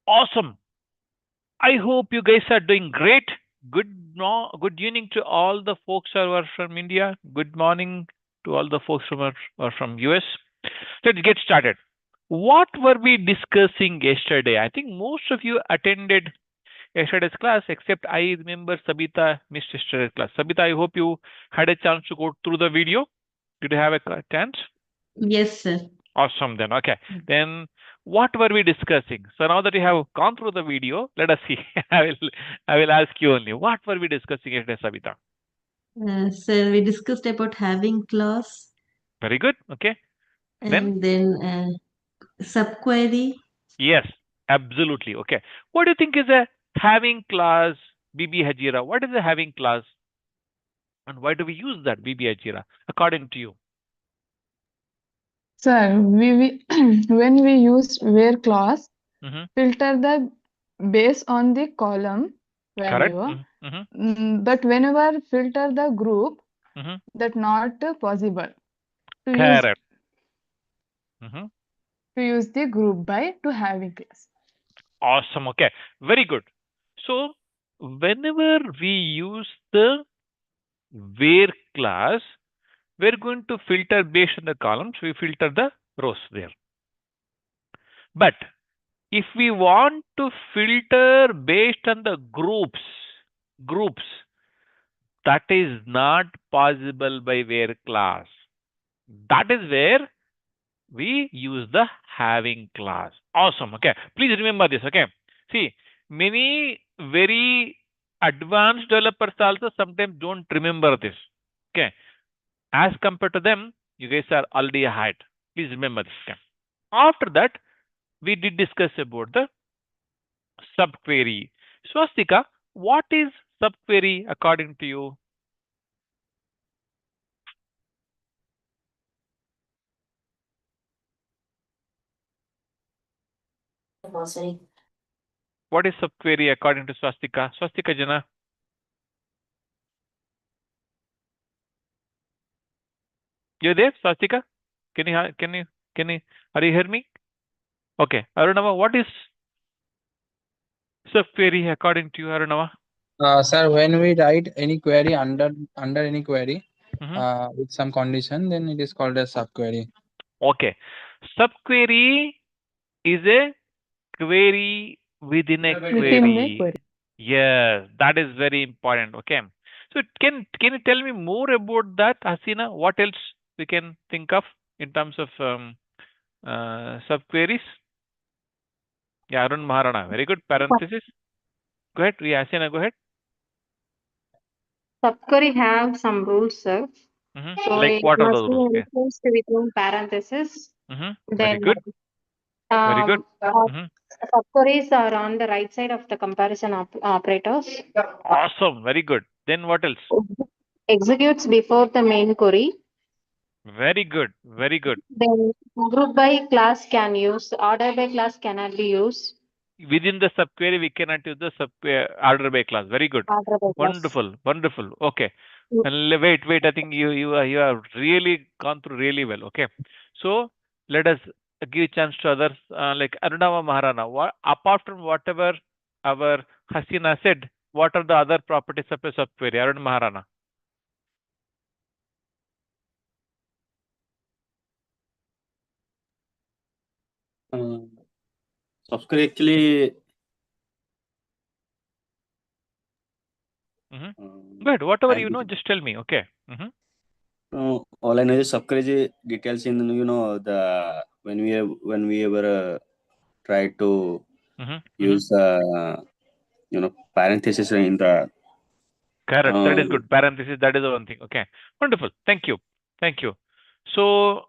Awesome. I hope you guys are doing great. Good good evening to all the folks who are from India. Good morning to all the folks who are from US. Let's get started. What were we discussing yesterday? I think most of you attended yesterday's class, except I remember Sabita missed yesterday's class. Sabita, I hope you had a chance to go through the video. Did you have a chance? Yes, sir. Awesome then. Okay. Then what were we discussing? So now that you have gone through the video, let us see. I will ask you only. What were we discussing yesterday, Sabita? Sir, we discussed about having class Very good. Okay. Then and then subquery. yes, absolutely. Okay. What do you think is a having class BB Hajira? What is a having class? And why do we use that BB Hajira according to you? Sir, when we use where clause, Mm-hmm. filter the base on the column Correct. value, Mm-hmm. but whenever filter the group, Mm-hmm. that not possible to use Correct. Mm-hmm. the group by to having class. Awesome. Okay. Very good. So whenever we use the where class, we're going to filter based on the columns. We filter the rows there. But if we want to filter based on the groups, that is not possible by where class. That is where we use the having class. Awesome. Okay. Please remember this. Okay. See, many very advanced developers also sometimes don't remember this. Okay. As compared to them, you guys are already ahead. Please remember this. Okay. After that, we did discuss about the subquery. Swastika, what is subquery according to you? What is subquery according to Swastika? Swastika Jana? You there, Swastika? Can you are you hear me? Okay. Arunava, what is subquery according to you, Arunava? Sir, when we write any query under any query Mm-hmm. with some condition, then it is called a subquery. Okay. Subquery is a query within a Within the query. query. Yes, that is very important. Okay. So can you tell me more about that, Hasina? What else we can think of in terms of subqueries? Yeah, Arun Maharana. Very good. Parenthesis. Go ahead. Yeah, Hasina, go ahead. Subquery have some rules, sir. Mm-hmm. So Like it what are must those be rules? Okay. enclosed within parentheses. Mm-hmm. Very Then good. Very good. Mm-hmm. subqueries are on the right side of the comparison operators. Awesome. Very good. Then what else? Executes before the main query. Very good. Very good. Then group by class can use, order by class cannot be used. Within the subquery, we cannot use the sub order by class. Very good. Order by class. Wonderful. Wonderful. Okay. Mm. And wait. I think you have really gone through really well. Okay. So let us give a chance to others like Arunava Maharana. What, apart from whatever our Hasina said, what are the other properties of a subquery? Arun Maharana. Subquery actually. Good. Whatever you know, just tell me. Okay. All I know is subquery details in the when we ever try to use parentheses in the. Correct. That is good. Parenthesis. That is the one thing. Okay. Wonderful. Thank you. Thank you. So,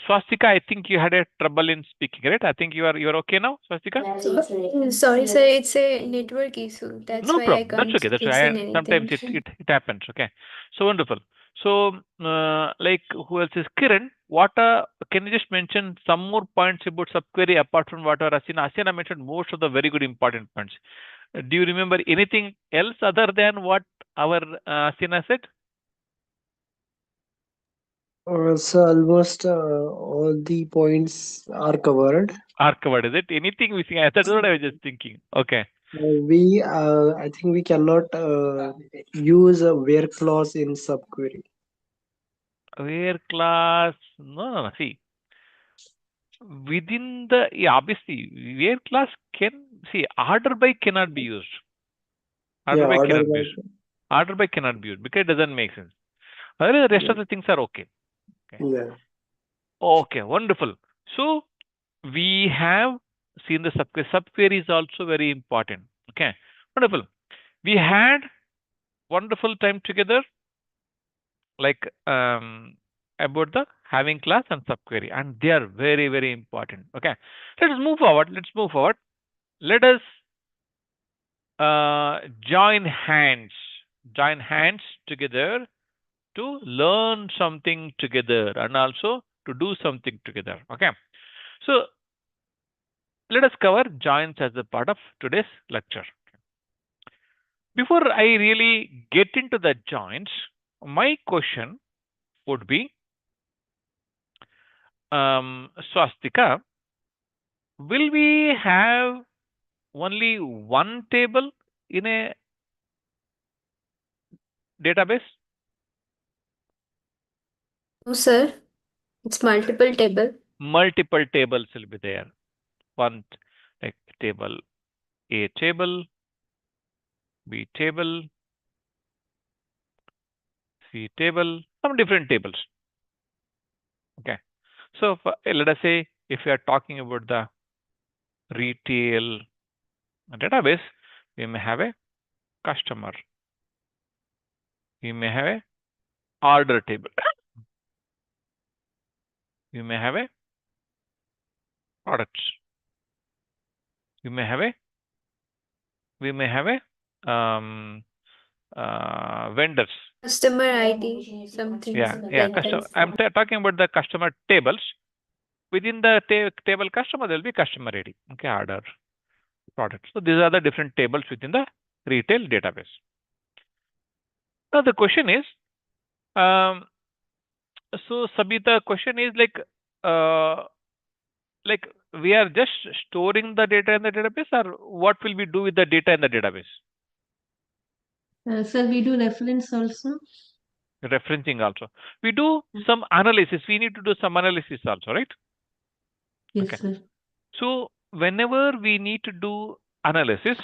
Swastika, I think you had a trouble in speaking, right? I think you are okay now, Swastika. Sorry, sir. It's a network issue. That's No why I problem. That's can't okay. That's listen okay. Sometimes anything. it happens. Okay. So wonderful. So, like who else is Kiran? What can you just mention some more points about subquery apart from what Asina mentioned most of the very good important points. Do you remember anything else other than what our Asina said? So almost all the points are covered. Are covered, is it? Anything missing? That's what I was just thinking. Okay. I think we cannot use a where clause in subquery. Where class? No. See, within the obviously where class can see order by cannot be used. Order Yeah, by order cannot be by. used. Order by cannot be used because it doesn't make sense. Otherwise, the rest Yeah. of the things are okay. Yeah. Okay, wonderful. So we have seen the subquery. Subquery is also very important. Okay, wonderful. We had wonderful time together, like about the having class and subquery, and they are very, very important. Okay, let's move forward. Let's move forward. Let us join hands. Join hands together to learn something together and also to do something together. Okay, so let us cover joins as a part of today's lecture. Before I really get into the joins, my question would be, Swastika, will we have only one table in a database? No, sir. It's multiple table. Multiple tables will be there. One like table A table, B table, C table, some different tables. Okay. So let us say if we are talking about the retail database, we may have a customer. We may have a order table. We may have a products. We may have a vendors. Customer ID, something Yeah. like Customer. that. I'm talking about the customer tables. Within the table customer, there will be customer ID. Okay, order, product. So these are the different tables within the retail database. Now the question is, um, so Sabita, question is like we are just storing the data in the database, or what will we do with the data in the database? Sir, we do reference also. Referencing also. We do some analysis. We need to do some analysis also, right? Yes, Okay. sir. So whenever we need to do analysis,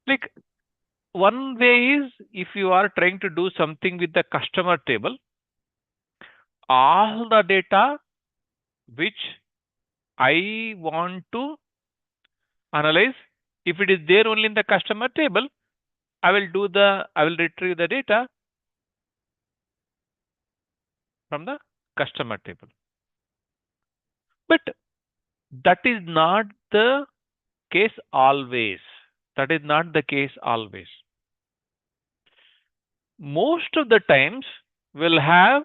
like one way is if you are trying to do something with the customer table, all the data which I want to analyze, if it is there only in the customer table, I will retrieve the data from the customer table. But that is not the case always. That is not the case always. Most of the times we'll have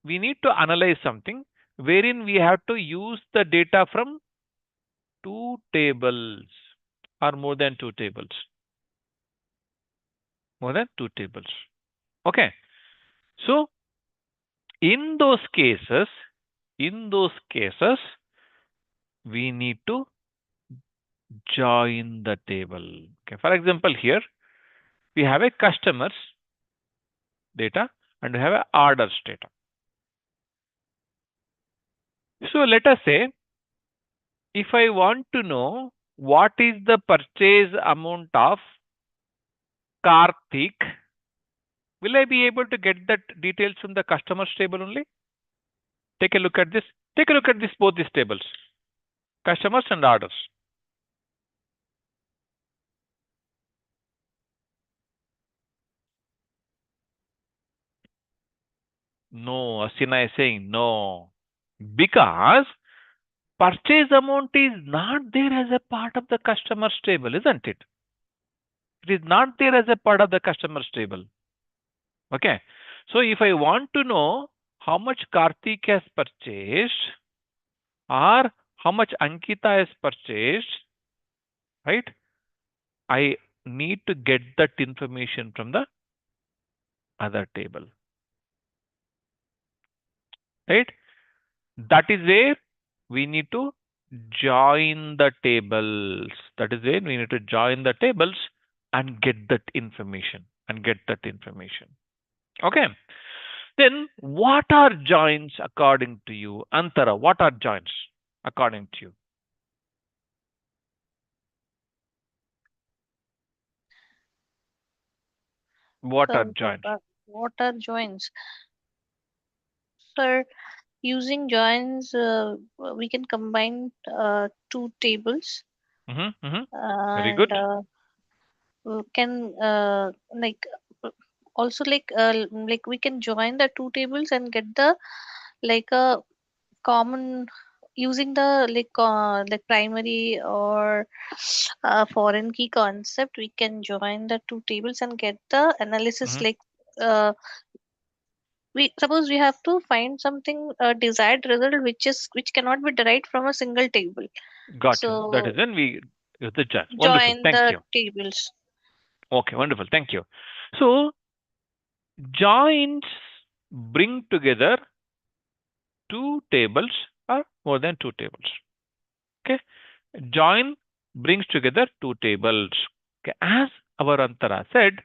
we need to analyze something wherein we have to use the data from two tables or more than two tables. More than two tables. Okay. So in those cases, we need to join the table. Okay. For example, here we have a customer's data and we have a orders data. So let us say if I want to know what is the purchase amount of Karthik, will I be able to get that details from the customers table only? Take a look at this. Take a look at this, both these tables, customers and orders. No, Asina is saying no, because purchase amount is not there as a part of the customer's table, isn't it? It is not there as a part of the customer's table. Okay. So if I want to know how much Karthik has purchased or how much Ankita has purchased, right? I need to get that information from the other table. right? That is where we need to join the tables. That is where we need to join the tables and get that information Okay. Then what are joins according to you? Antara, what are joins according to you? What are joins? What are joins? Sir, using joins, we can combine two tables. Very good. Can like also like we can join the two tables and get the like a common using the like primary or foreign key concept. We can join the two tables and get the analysis like we suppose we have to find something desired result which cannot be derived from a single table. Got So you. That is when we use the joins. Wonderful. join Thank the you. tables. Okay, wonderful. Thank you. So joins bring together two tables or more than two tables. Okay. Join brings together two tables. Okay. As our Antara said,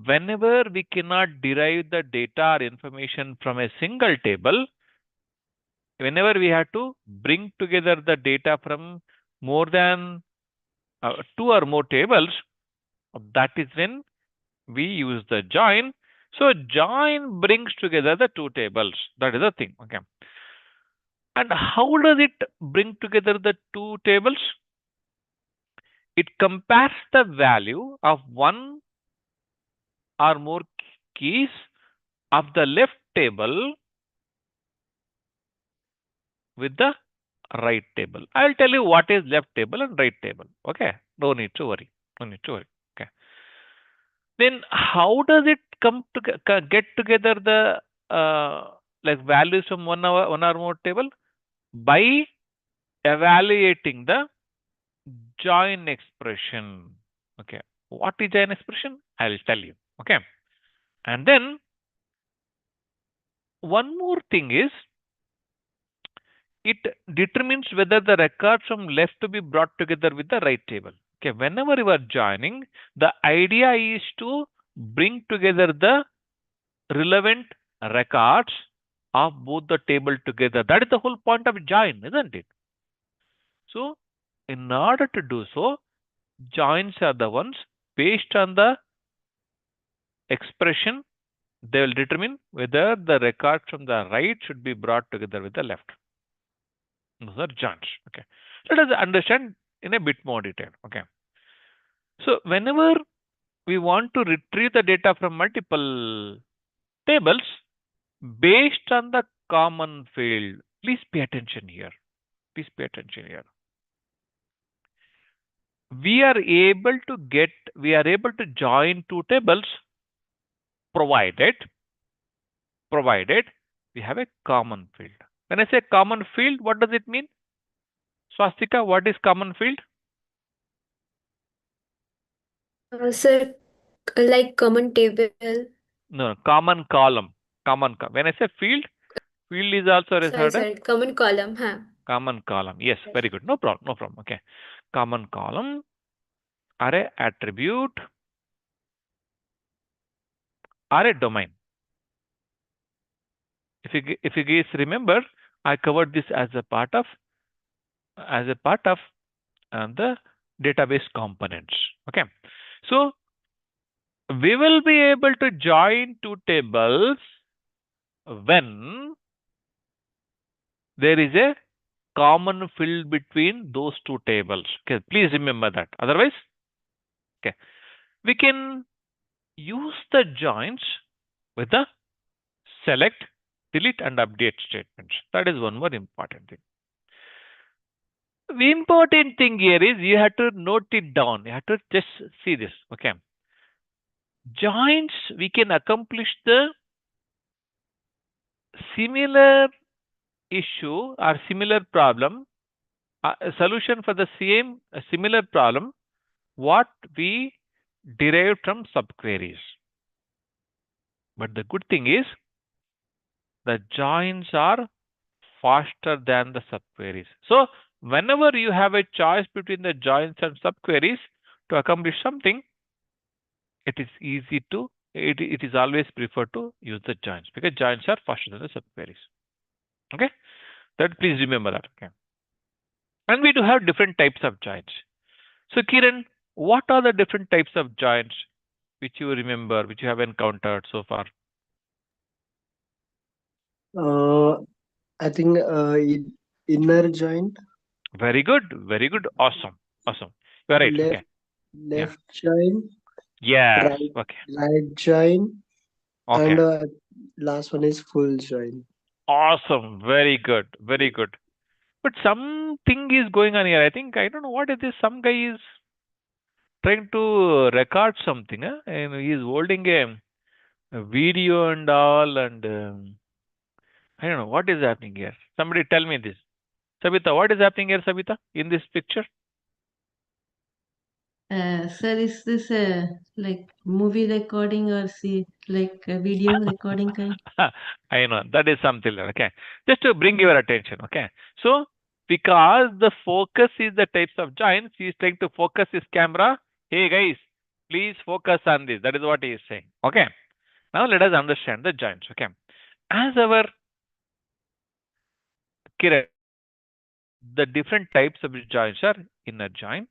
whenever we cannot derive the data or information from a single table, whenever we have to bring together the data from more than two or more tables, that is when we use the join. So join brings together the two tables. That is the thing. Okay. And how does it bring together the two tables? It compares the value of one or more keys of the left table with the right table. I'll tell you what is left table and right table. Okay. No need to worry. Okay. Then how does it come to get together the like values from one or more table? By evaluating the join expression. Okay. What is join expression? I will tell you. Okay. And then one more thing is it determines whether the records from left to be brought together with the right table. Okay. Whenever you are joining, the idea is to bring together the relevant records of both the table together. That is the whole point of join, isn't it? So in order to do so, joins are the ones based on the expression, they will determine whether the record from the right should be brought together with the left. Those are joins. Okay. Let us understand in a bit more detail. Okay. So whenever we want to retrieve the data from multiple tables based on the common field, please pay attention here. We are able to join two tables provided we have a common field. When I say common field, what does it mean? Swastika, what is common field? Sir, like common table. No, common column. When I say field is also referred as Sorry, common column. common column. Yes, very good. No problem. Okay. Common column are a attribute or a domain. If you guys remember, I covered this as a part of the database components. Okay. So we will be able to join two tables when there is a common field between those two tables. Okay, please remember that. Otherwise, okay, we can use the joins with the select, delete, and update statements. That is one more important thing. The important thing here is you have to note it down. You have to just see this. Okay. Joins, we can accomplish the similar issue or similar problem, a solution for the similar problem, what we derived from subqueries. But the good thing is, the joins are faster than the subqueries. So whenever you have a choice between the joins and subqueries to accomplish something, it is easy to, it is always preferred to use the joins because joins are faster than the subqueries. Okay, that please remember that. Okay, and we do have different types of joins. So Kiran, what are the different types of joins which you remember, which you have encountered so far? I think inner joint, Very good, very good, awesome, awesome. You are right. left Okay, yeah, left joint, yes, right okay, right joint, and okay, last one is full joint. awesome, very good, very good. But something is going on here. I think I don't know what it is. Some guy is trying to record something, and he is holding a video and all, and I don't know what is happening here. Somebody tell me this. Sabita, what is happening here, Sabita, in this picture? Sir, is this a like movie recording or see like a video recording kind? I know that is something like, okay. Just to bring your attention, okay. So because the focus is the types of giants, he is trying to focus his camera. Hey guys, please focus on this. That is what he is saying. Okay. Now let us understand the giants. Okay. As our Kiran, the different types of giants are inner join.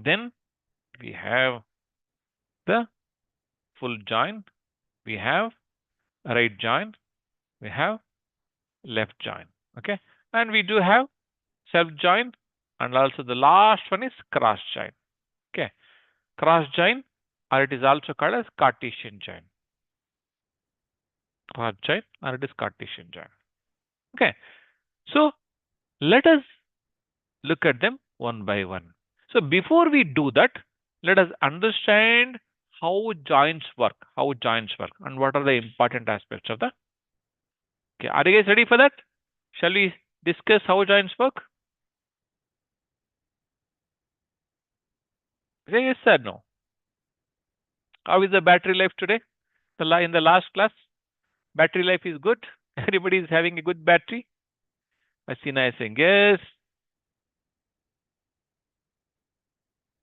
Then we have the full join. We have right join. We have left join. Okay. And we do have self join, and also the last one is cross join. Okay, cross join, or it is also called as Cartesian join. Cross join, or it is Cartesian join. Okay, so let us look at them one by one. So before we do that, let us understand how joins work, and what are the important aspects of the. Okay, are you guys ready for that? Shall we discuss how joins work? Yes or no? How is the battery life today? In the last class, battery life is good. Everybody is having a good battery. Asina is saying yes.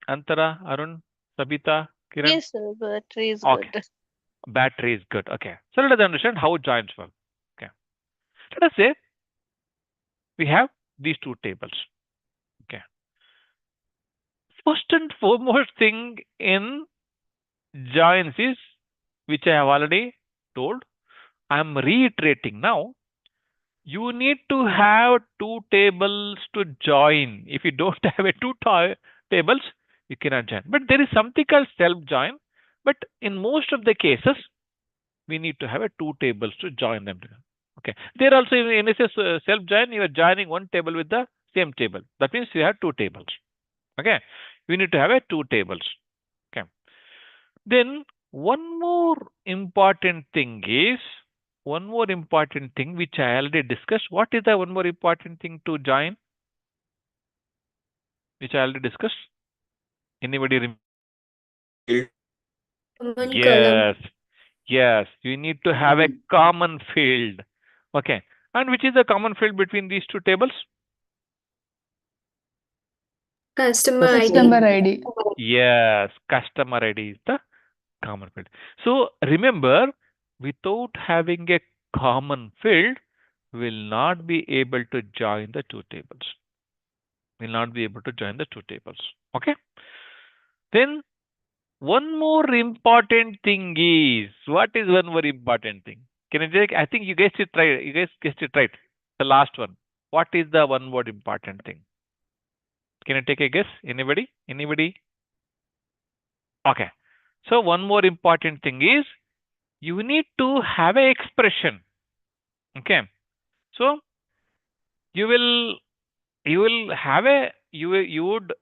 Antara, Arun, Sabita, Kiran. Yes, sir. Battery is Okay. good. Battery is good. Okay. So let us understand how joins work. Okay. Let us say we have these two tables. Okay. First and foremost thing in joins is, which I have already told, I am reiterating now. You need to have two tables to join. If you don't have a tables, you cannot join. But there is something called self join. But in most of the cases, we need to have a two tables to join them together. Okay. There also in self join, you are joining one table with the same table. That means you have two tables. Okay. We need to have a two tables. Okay. Then one more important thing which I already discussed. What is the one more important thing to join? Which I already discussed. Anybody remember? Common column. Yes. You need to have a common field. Okay. And which is the common field between these two tables? Customer Customer ID. ID. Yes. Customer ID is the common field. So remember, without having a common field, we will not be able to join the two tables. Okay. Then one more important thing is, what is one more important thing? Can you take? I think you guys should try. You guys guessed it right. The last one. What is the one more important thing? Can you take a guess? Anybody? Okay. So one more important thing is, you need to have an expression. Okay. So you will have a you would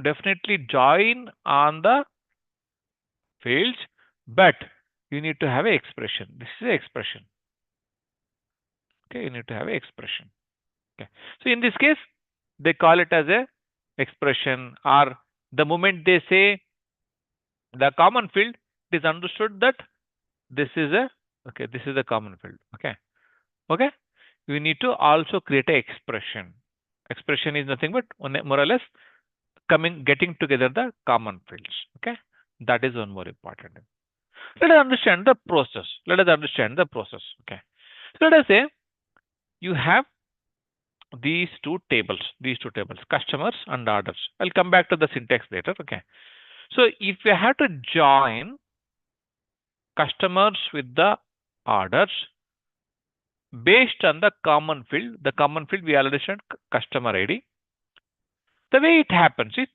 definitely join on the fields, but you need to have an expression. This is an expression. Okay, you need to have an expression. Okay. So in this case, they call it as a expression, or the moment they say the common field, it is understood that this is a Okay, this is the common field. Okay. Okay. We need to also create a expression. Expression is nothing but more or less getting together the common fields. Okay. That is one more important. Let us understand the process. Let us understand the process. Okay. So let us say you have these two tables, customers and orders. I'll come back to the syntax later. Okay. So if you have to join customers with the orders based on the common field we already said customer ID. The way it happens is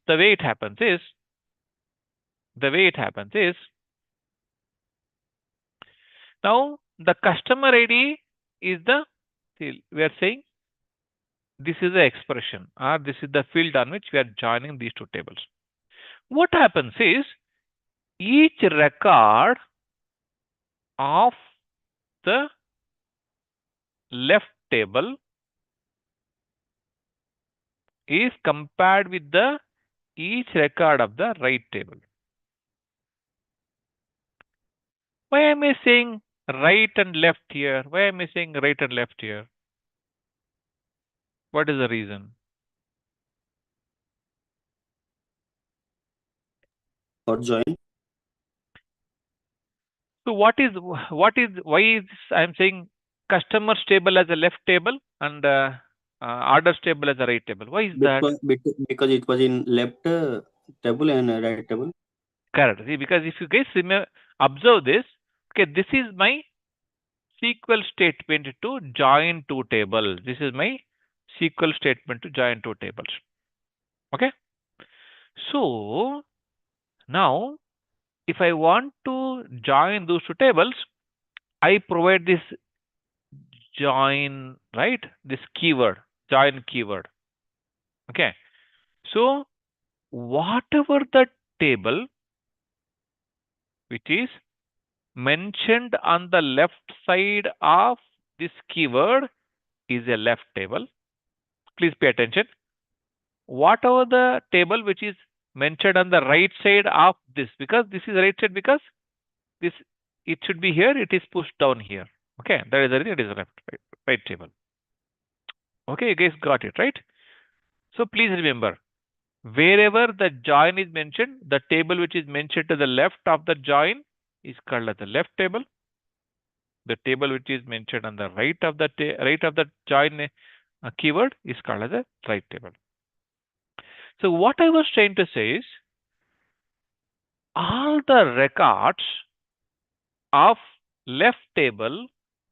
now the customer ID is we are saying this is the expression or this is the field on which we are joining these two tables. What happens is each record of the left table is compared with the each record of the right table. Why am I saying right and left here? Why am I saying right and left here? What is the reason? For join. So why is I'm saying customers table as a left table and orders table as a right table? Why is that? Because it was in left table and right table. Correct. See, because if you guys observe this, okay, this is my SQL statement to join two tables. This is my SQL statement to join two tables. Okay. So now if I want to join those two tables, I provide this join, right? This keyword, join keyword. Okay. So whatever the table which is mentioned on the left side of this keyword is a left table. Please pay attention. Whatever the table which is mentioned on the right side of this, because this is right side, because this it should be here, it is pushed down here. Okay, that is the reason it is right table. Okay, you guys got it, right? So please remember, wherever the join is mentioned, the table which is mentioned to the left of the join is called as the left table. The table which is mentioned on the right of the join keyword is called as a right table. So what I was trying to say is, all the records of left table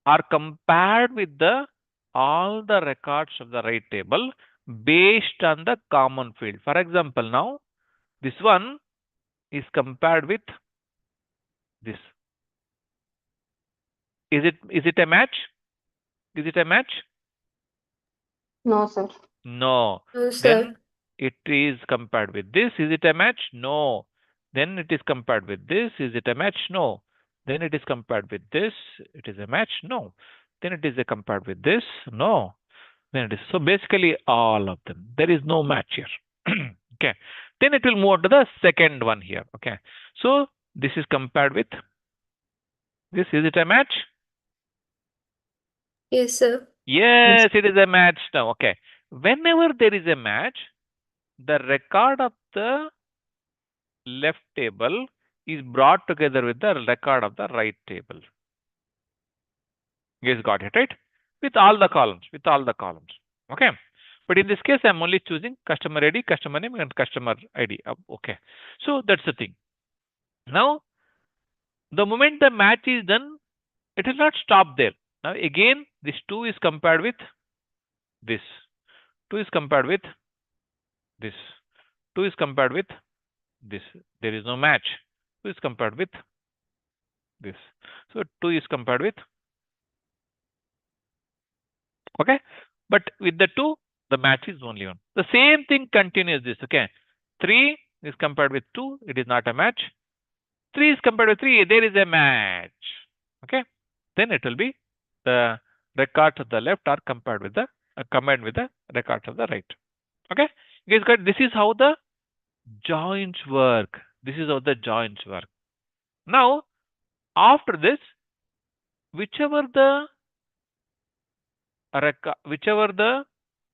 are compared with all the records of the right table based on the common field. For example, now this one is compared with this. Is it a match? Is it a match? No, sir. No. No, sir. Then it is compared with this. Is it a match? No. Then it is compared with this. Is it a match? No. Then it is compared with this. It is a match? No. Then it is compared with this. No. Then it is. So basically all of them. There is no match here. Okay. Then it will move on to the second one here. Okay. So this is compared with this. Is it a match? Yes, sir. Yes, it is a match now. Okay. Whenever there is a match, the record of the left table is brought together with the record of the right table. You guys got it, right? With all the columns, Okay. But in this case, I'm only choosing customer ID, customer name, and customer ID. Okay. So that's the thing. Now, the moment the match is done, it will not stop there. Now, again, this 2 is compared with this. 2 is compared with this. 2 is compared with this. There is no match. 2 is compared with this. So 2 is compared with. Okay. But with the 2, the match is only 1. The same thing continues this. Okay. 3 is compared with 2. It is not a match. 3 is compared with 3. There is a match. Okay. Then it will be the records of the left are compared with the combined with the records of the right. Okay. You guys got, this is how the joins work. This is how the joins work. Now, after this, whichever the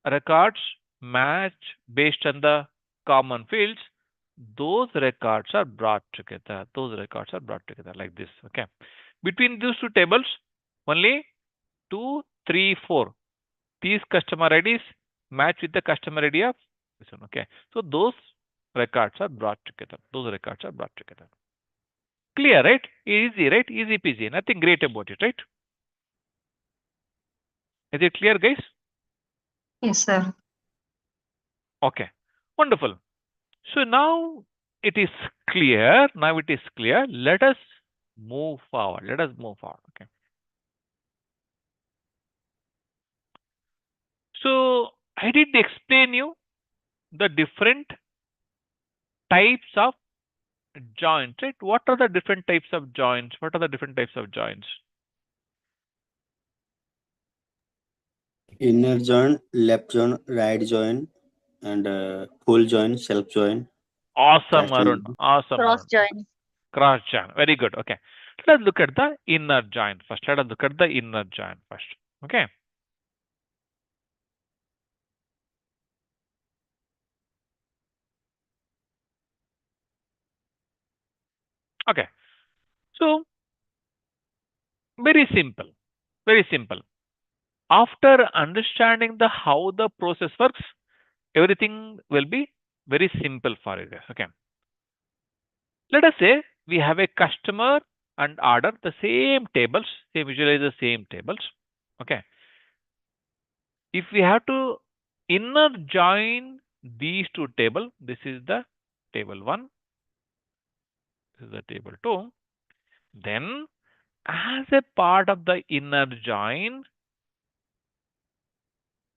records match based on the common fields, those records are brought together. Those records are brought together like this. Okay. Between these two tables, only 2, 3, 4. These customer IDs match with the customer ID of this one. Okay. So those records are brought together. Those records are brought together. Clear, right? Easy, right? Easy peasy. Nothing great about it, right? Is it clear, guys? Yes, sir. Okay. Wonderful. So now it is clear. Now it is clear. Let us move forward. Let us move forward. Okay. So I did explain you the different types of joints, right? What are the different types of joints? What are the different types of joints? Inner join, left join, right join, and full join, self join. Awesome, Casting. Arun. Awesome, Cross Arun. join. Cross join. Very good. Okay. Let us look at the inner join first. Let us look at the inner join first. Okay. Okay. So very simple. Very simple. After understanding the how the process works, everything will be very simple for you guys. Okay. Let us say we have a customer and order the same tables, they visualize the same tables. Okay. If we have to inner join these two tables, this is the table 1, this is the table 2, then as a part of the inner join,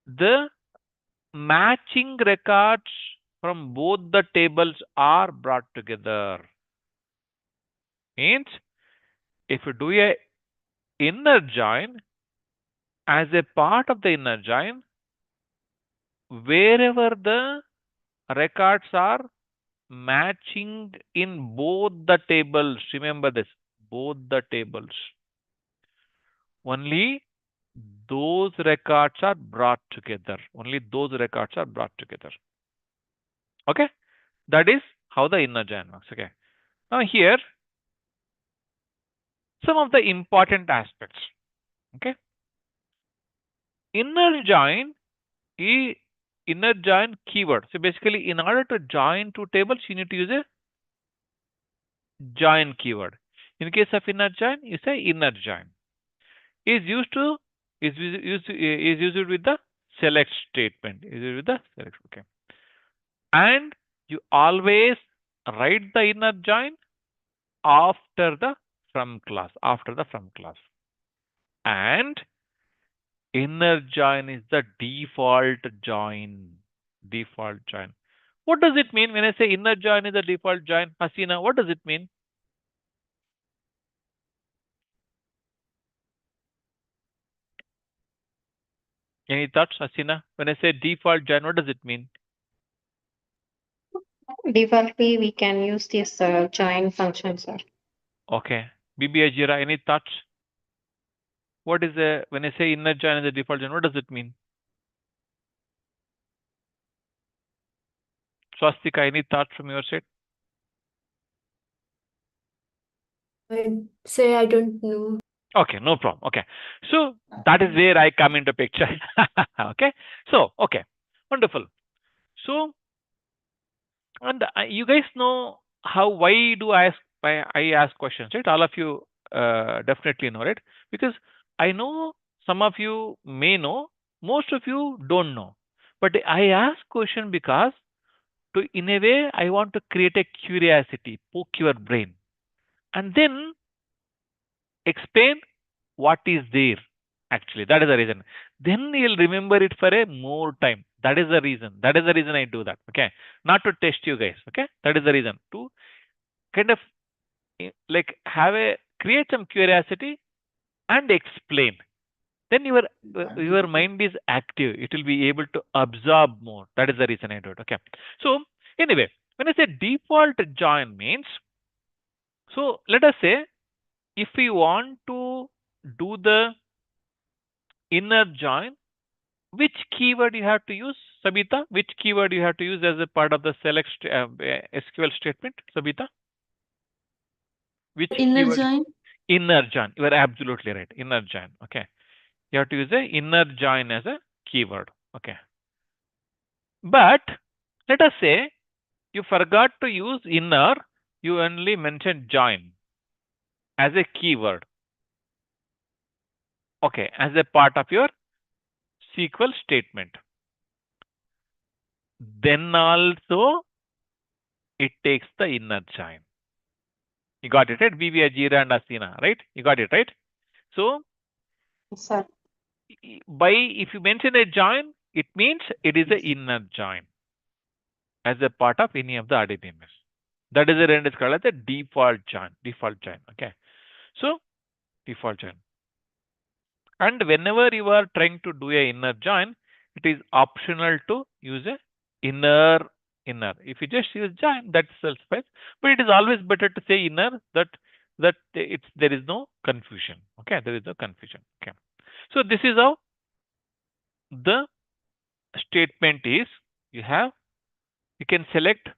the matching records from both the tables are brought together. Means if you do a inner join, as a part of the inner join, wherever the records are matching in both the tables, remember this, both the tables, only those records are brought together. Only those records are brought together. Okay. That is how the inner join works. Okay. Now here, some of the important aspects. Okay. Inner join is inner join keyword. So basically, in order to join two tables, you need to use a join keyword. In case of inner join, you say inner join. Is used with the select statement. Is used with the select. Okay. And you always write the inner join after the from class. After the from class. And inner join is the default join. Default join. What does it mean when I say inner join is the default join? Hasina, what does it mean? Any thoughts, Hasina? When I say default join, what does it mean? Defaultly, we can use this join function, sir. Okay. BB Ajira, any thoughts? What is the when I say inner join is the default join, what does it mean? Swastika, any thoughts from your side? I'd say I don't know. Okay, no problem. Okay. So that is where I come into picture. Okay. So, okay. Wonderful. So, and you guys know why do I ask questions, right? All of you definitely know, right? Because I know some of you may know, most of you don't know. But I ask question because in a way, I want to create a curiosity, poke your brain, and then explain what is there. Actually, that is the reason. Then you'll remember it for a more time. That is the reason. That is the reason I do that. Okay, not to test you guys. Okay, that is the reason to kind of like create some curiosity and explain. Then your mind is active. It will be able to absorb more. That is the reason I do it. Okay. So anyway, when I say default join means, so let us say if we want to do the inner join, which keyword you have to use, Sabita? Which keyword you have to use as a part of the select SQL statement, Sabita? Which Inner keyword? join. Inner join. You are absolutely right. Inner join. Okay. You have to use the inner join as a keyword. Okay. But let us say you forgot to use inner, you only mentioned join as a keyword. Okay, as a part of your SQL statement. Then also it takes the inner join. You got it, right? Viviya, Jira, and Asina, right? You got it, right? So, Sir. if you mention a join, it means it is an inner join as a part of any of the RDBMS. That is the is called as the default join. Default join. Okay. So, default join. And whenever you are trying to do a inner join, it is optional to use a inner. If you just use join, that's suffice. But it is always better to say inner, that there is no confusion. Okay, there is no confusion. Okay. So this is how the statement is. You can select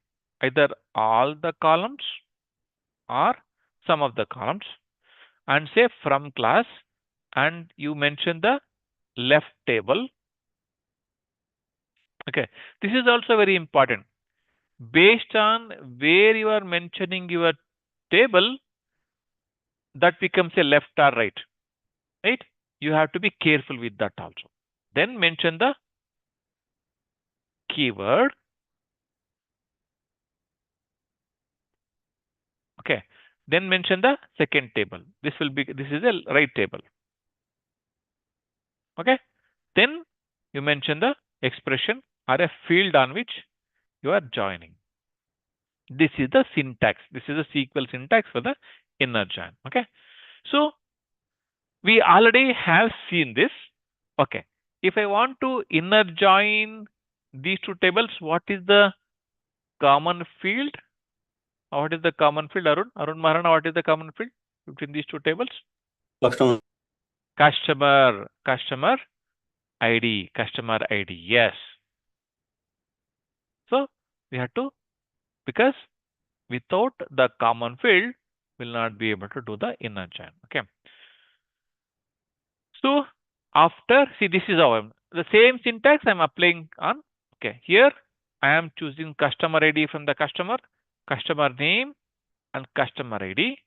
either all the columns or some of the columns and say from class, and you mention the left table. Okay, this is also very important. Based on where you are mentioning your table, that becomes a left or right. Right? You have to be careful with that also. Then mention the keyword. Okay. Then mention the second table. This is a right table. Okay. Then you mention the expression or a field on which you are joining. This is the syntax. This is the SQL syntax for the inner join. Okay. So we already have seen this. Okay. If I want to inner join these two tables, what is the common field? What is the common field, Arun? Arun Maharana, what is the common field between these two tables? Customer. Customer ID. Customer ID. Yes. So we have to, because without the common field, will not be able to do the inner join. Okay. So after, see, this is how the same syntax I'm applying on. Okay, here I am choosing customer ID from the customer name, and customer ID.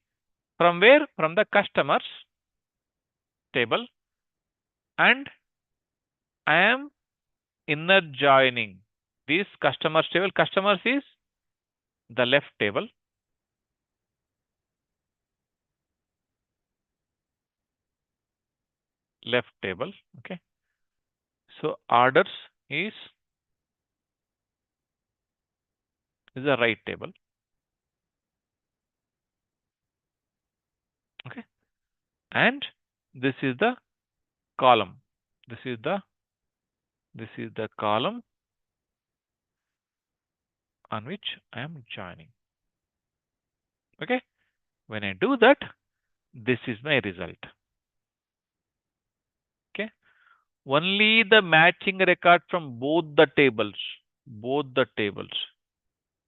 From where? From the customers table. And I am inner joining this customers table. Customers is the left table. Left table. Okay. So orders is the right table. Okay. And this is the column. This is the column on which I am joining. Okay. When I do that, this is my result. Okay. Only the matching record from both the tables,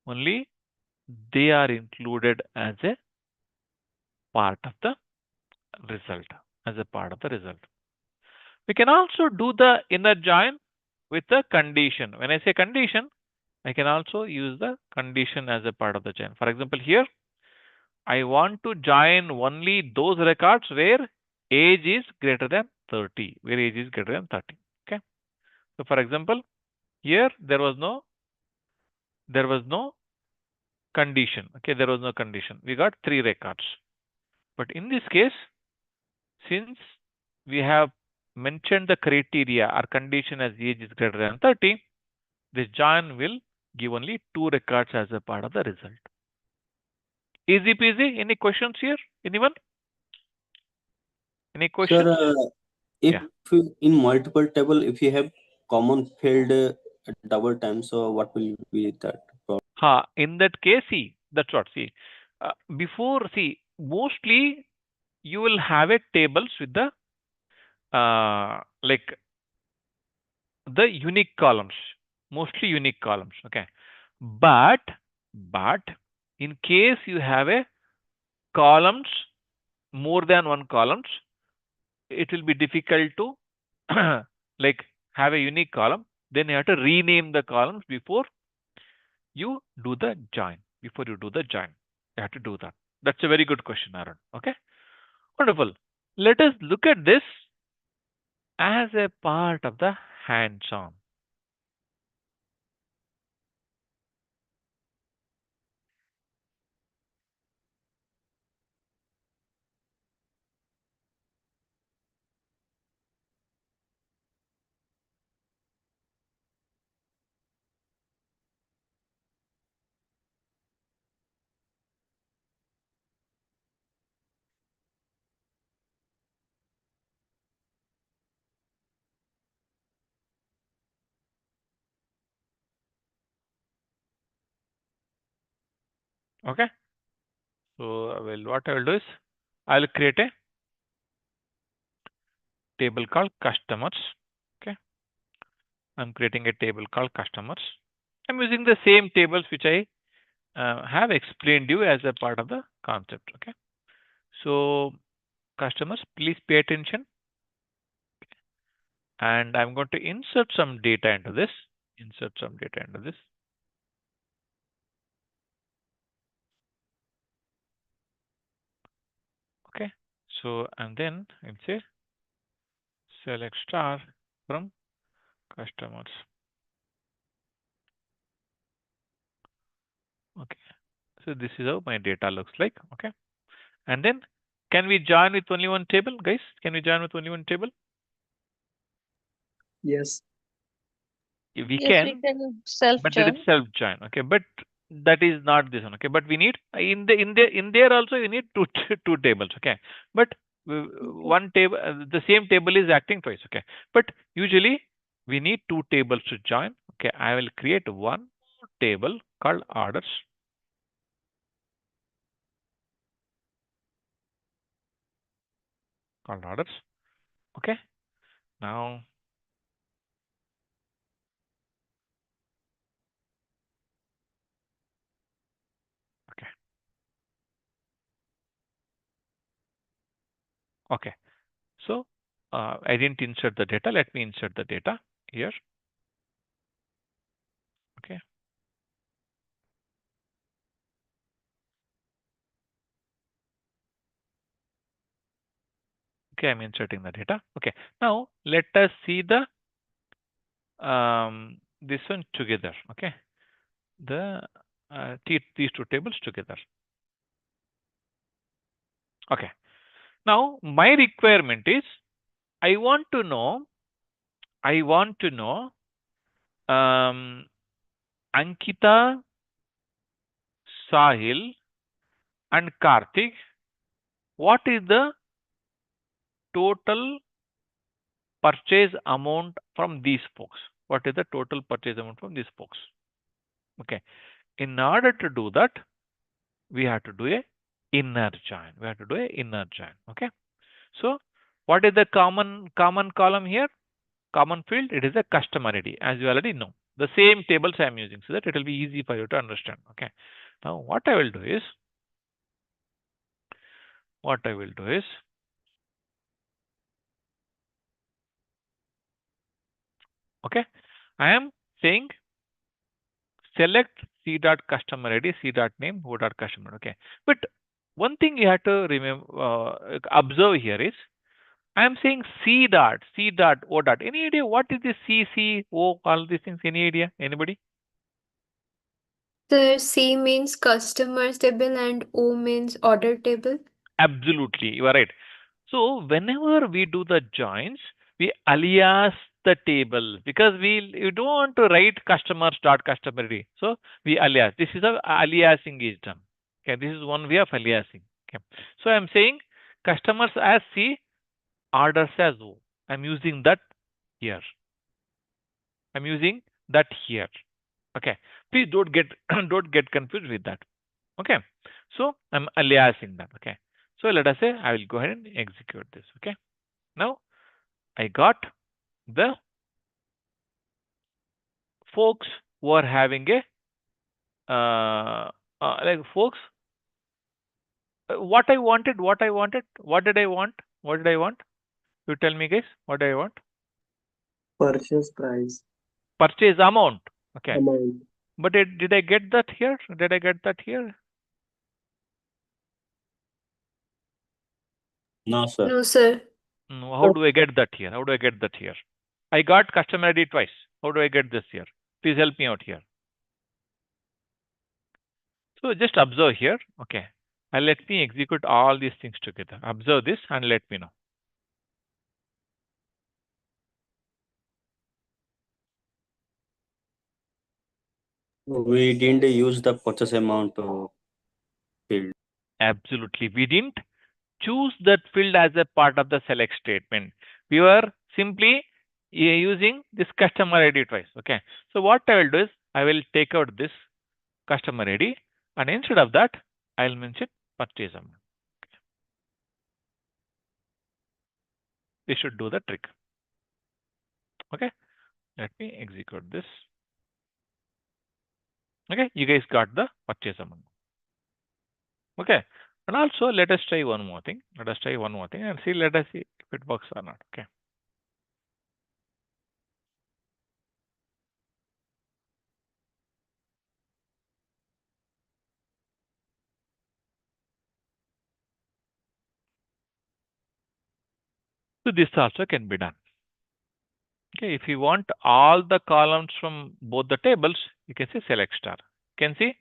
only they are included as a part of the result, We can also do the inner join with the condition. When I say condition, I can also use the condition as a part of the join. For example, here I want to join only those records where age is greater than 30. Okay. So for example, here there was no condition. Okay, there was no condition. We got 3 records. But in this case, since we have mentioned the criteria or condition as age is greater than 30, this join will give only 2 records as a part of the result. Easy peasy. Any questions here? Anyone? Any questions? Sir, if in multiple table, if you have common field double time, so what will be that problem? In that case, see, that's what, mostly you will have a tables with the like the unique columns, mostly unique columns. Okay, but in case you have a columns, more than one columns, it will be difficult to like have a unique column. Then you have to rename the columns before you do the join. Before you do the join, you have to do that. That's a very good question, Aaron. Okay, wonderful. Let us look at this as a part of the hands-on. Okay, so what I will do is I will create a table called customers. Okay, I'm creating a table called customers. I'm using the same tables which I have explained you as a part of the concept. Okay, so customers, please pay attention, and I'm going to insert some data into this. Insert some data into this. Okay, so and then I'll say select star from customers. Okay, so this is how my data looks like. Okay, and then can we join with only one table, guys? Can we join with only one table? Yes. We Yes, we can, can self but it is join. self join. Okay, but that is not this one. Okay, but we need in there also you need two tables. Okay, but one table, the same table is acting twice. Okay, but usually we need two tables to join. Okay, I will create one table called orders. Called orders. Okay, now okay. Okay, so I didn't insert the data. Let me insert the data here. Okay. Okay, I'm inserting the data. Okay, now let us see the this one together. Okay, the these two tables together. Okay, now my requirement is I want to know Ankita, Sahil and Karthik, what is the total purchase amount from these folks? What is the total purchase amount from these folks? Okay, in order to do that, we have to do a inner join. We have to do a inner join. Okay, so what is the common column here? Common field, it is a customer ID, as you already know. The same tables I am using, so that it will be easy for you to understand. Okay, now what I will do is okay, I am saying select c dot customer ID, c dot name, o dot customer. Okay, but one thing you have to remember, observe here is I am saying c dot, o dot. Any idea what is this c, o, all these things? Any idea? Anybody? The C means customers table and O means order table. Absolutely, you are right. So whenever we do the joins, we alias the table because you don't want to write customers dot customer ID. So we alias. This is how aliasing is done. Okay, this is one way of aliasing. Okay, so I'm saying customers as C, orders as O. I'm using that here. I'm using that here. Okay, please don't get don't get confused with that. Okay, so I'm aliasing that. Okay, So let us say I will go ahead and execute this. Okay. Now I got the folks who are having a like folks. What I wanted, what did I want? What did I want? You tell me, guys. What do I want? Purchase price Purchase amount. Okay. amount. But did I get that here? Did I get that here? No, sir. No, sir. No, how do I get that here? How do I get that here? I got customer ID twice. How do I get this here? Please help me out here. So just observe here. Okay. And let me execute all these things together. Observe this and let me know. We didn't use the purchase amount field. Absolutely. We didn't choose that field as a part of the select statement. We were simply using this customer ID twice. Okay. So what I will do is I will take out this customer ID and instead of that, I'll mention purchase amount. This should do the trick. Okay. Let me execute this. Okay. You guys got the purchase amount. Okay. And also let us try one more thing. Let us try one more thing and see, let us see if it works or not. Okay. So this also can be done. Okay, if you want all the columns from both the tables, you can say select star. You can see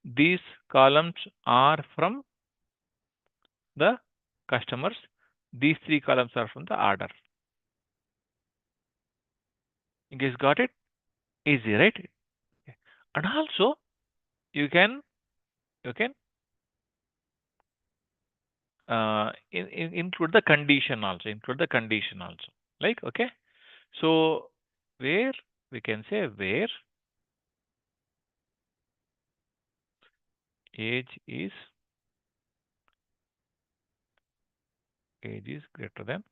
these columns are from the customers. These three columns are from the order. You guys got it? Easy, right? Okay. And also you can include the condition also. Like, okay. So where we can say where age is greater than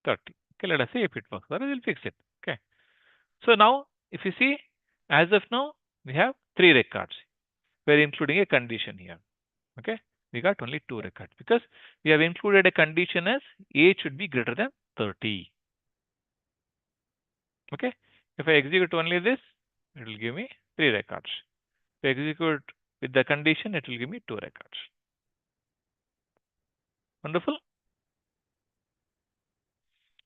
30. Okay, let us see if it works. Or we'll fix it. Okay. So now, if you see, as of now, we have 3 records. We're including a condition here. Okay. We got only 2 records because we have included a condition as age should be greater than 30. Okay. If I execute only this, it will give me 3 records. If I execute with the condition, it will give me 2 records. Wonderful.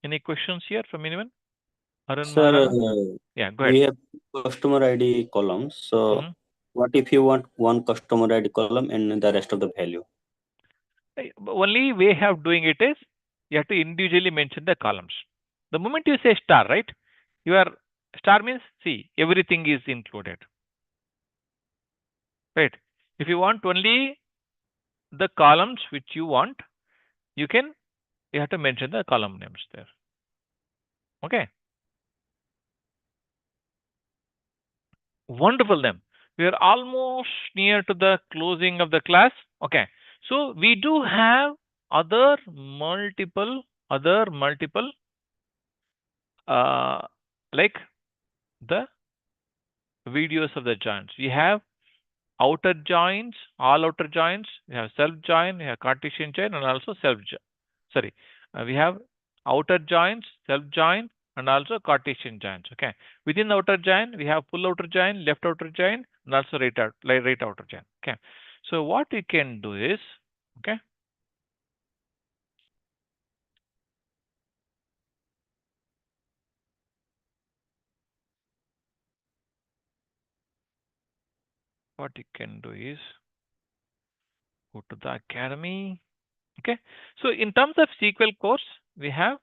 Any questions here from anyone? Arun Sir, Maharana? Yeah, go ahead. we have customer ID columns. So what if you want one customer ID column and the rest of the value? Only way of doing it is you have to individually mention the columns. The moment you say star, right? Your star means, see, everything is included. Right? If you want only the columns which you want, you have to mention the column names there. Okay. Wonderful then. We are almost near to the closing of the class. Okay. So we do have other multiple like the videos of the joins. We have outer joins, all outer joins. We have self join, we have Cartesian join, and also self join. Sorry, we have outer joins, self join, and also Cartesian joins. Okay. Within the outer join, we have full outer join, left outer join, and also right outer join. Okay. So what we can do is, okay. What you can do is go to the academy. Okay. So in terms of SQL course, we have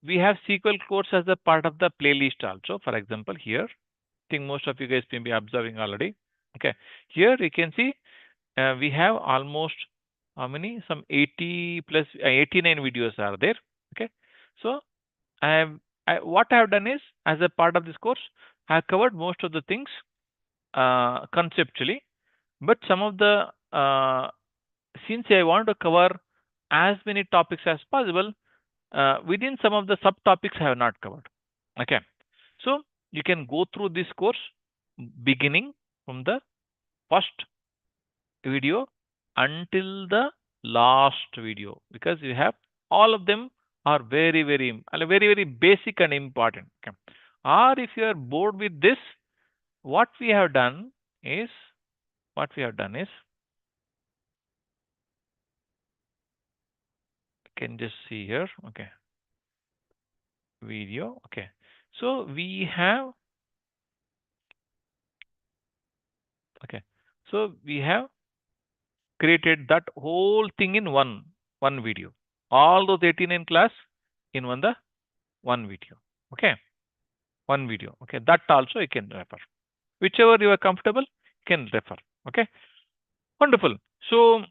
SQL course as a part of the playlist also. For example, here, I think most of you guys may be observing already. Okay. Here you can see we have almost how many? Some 80 plus 89 videos are there. Okay. So what I have done is, as a part of this course, I have covered most of the things conceptually, but some of the since I want to cover as many topics as possible, within some of the subtopics I have not covered. Okay, so you can go through this course beginning from the first video until the last video, because you have all of them are very basic and important. Okay, or if you are bored with this, what we have done is you can just see here. Okay, video. Okay, so we have created that whole thing in one video, all those 18 in class in one video. Okay, one video. Okay, that also you can refer, whichever you are comfortable, you can refer. Okay, wonderful. So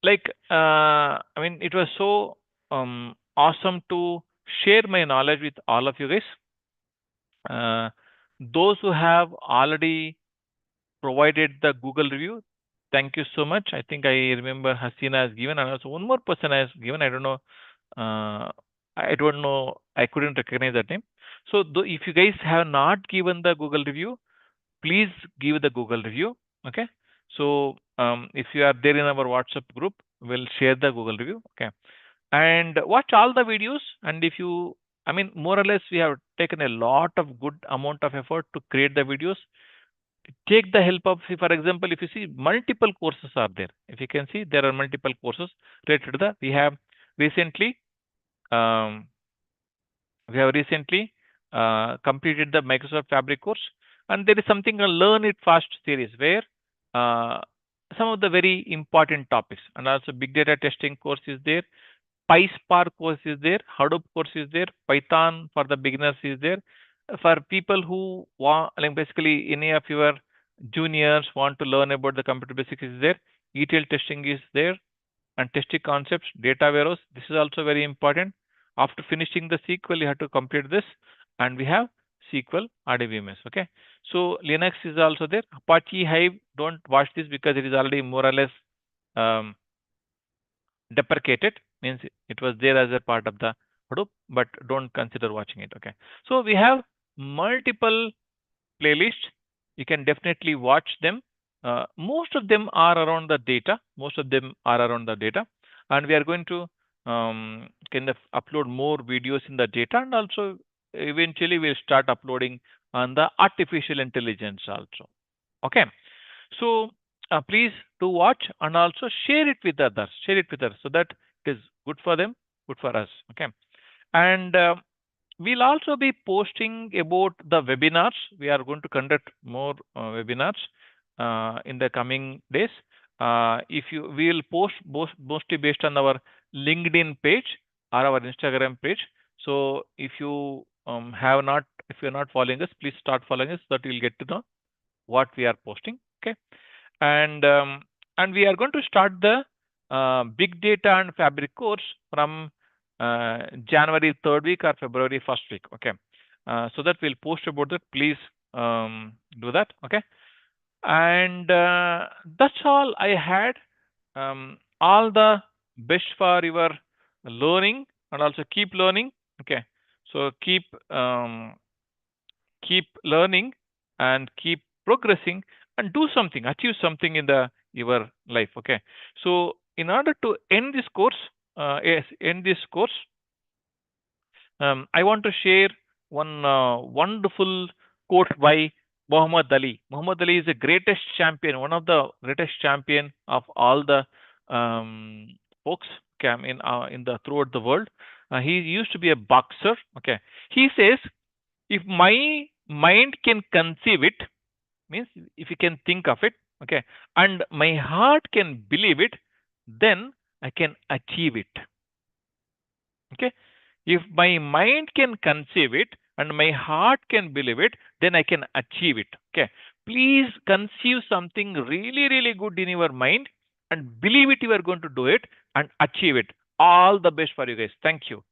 like I mean, it was so awesome to share my knowledge with all of you guys. Those who have already provided the Google review, thank you so much. I think I remember Hasina has given, and also one more person has given. I don't know. I don't know. I couldn't recognize that name. So if you guys have not given the Google review, please give the Google review. Okay. So if you are there in our WhatsApp group, we'll share the Google review. Okay. And watch all the videos. And if you, I mean, more or less, we have taken a lot of good amount of effort to create the videos. Take the help of, for example, if you see multiple courses are there. If you can see, there are multiple courses related to the. We have recently um, completed the Microsoft Fabric course, and there is something a Learn It Fast series where uh, some of the very important topics, and also big data testing course is there, PySpark course is there, Hadoop course is there, Python for the beginners is there. For people who want, like basically any of your juniors want to learn about the computer basics is there, ETL testing is there, and testing concepts, data warehouse. This is also very important. After finishing the SQL, you have to complete this, and we have SQL RDBMS. Okay, so Linux is also there. Apache Hive, don't watch this because it is already more or less um, deprecated. Means it was there as a part of the Hadoop, but don't consider watching it. Okay, so we have multiple playlists. You can definitely watch them. Most of them are around the data. And we are going to kind of upload more videos in the data, and also eventually we'll start uploading on the artificial intelligence also. Okay, so please do watch and also share it with others. So that it is good for them, good for us. Okay, and we'll also be posting about the webinars. We are going to conduct more webinars in the coming days. If you, we will post mostly based on our LinkedIn page or our Instagram page. So if you if you're not following us, please start following us, so that you'll get to know what we are posting. Okay, and we are going to start the big data and fabric course from January 3rd week or February 1st week. Okay, so that we'll post about that. Please do that. Okay, and that's all I had. All the best for your learning, and also keep learning. Okay, so keep learning and keep progressing, and do something, achieve something in the your life. Okay, so in order to end this course, I want to share one wonderful quote by Muhammad Ali. Muhammad Ali is the greatest champion, one of the greatest champion of all the folks, okay, in the throughout the world. He used to be a boxer. Okay, he says, if my mind can conceive it, means if you can think of it, okay, and my heart can believe it, then I can achieve it. Okay, if my mind can conceive it and my heart can believe it, then I can achieve it. Okay, please conceive something really good in your mind and believe it, you are going to do it and achieve it. All the best for you guys. Thank you.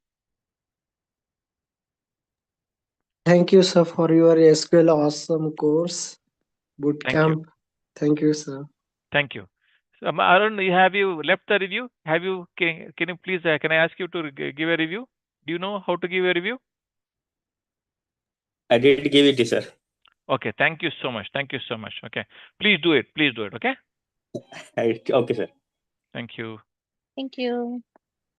Thank you, sir, for your SQL awesome course, Thank you. bootcamp. Thank you, sir. Thank you. Arun, have you left the review? Have you? Can you please? Can I ask you to give a review? Do you know how to give a review? I did give it, sir. Okay. Thank you so much. Thank you so much. Okay. Please do it. Please do it. Okay. Okay, sir. Thank you. Thank you.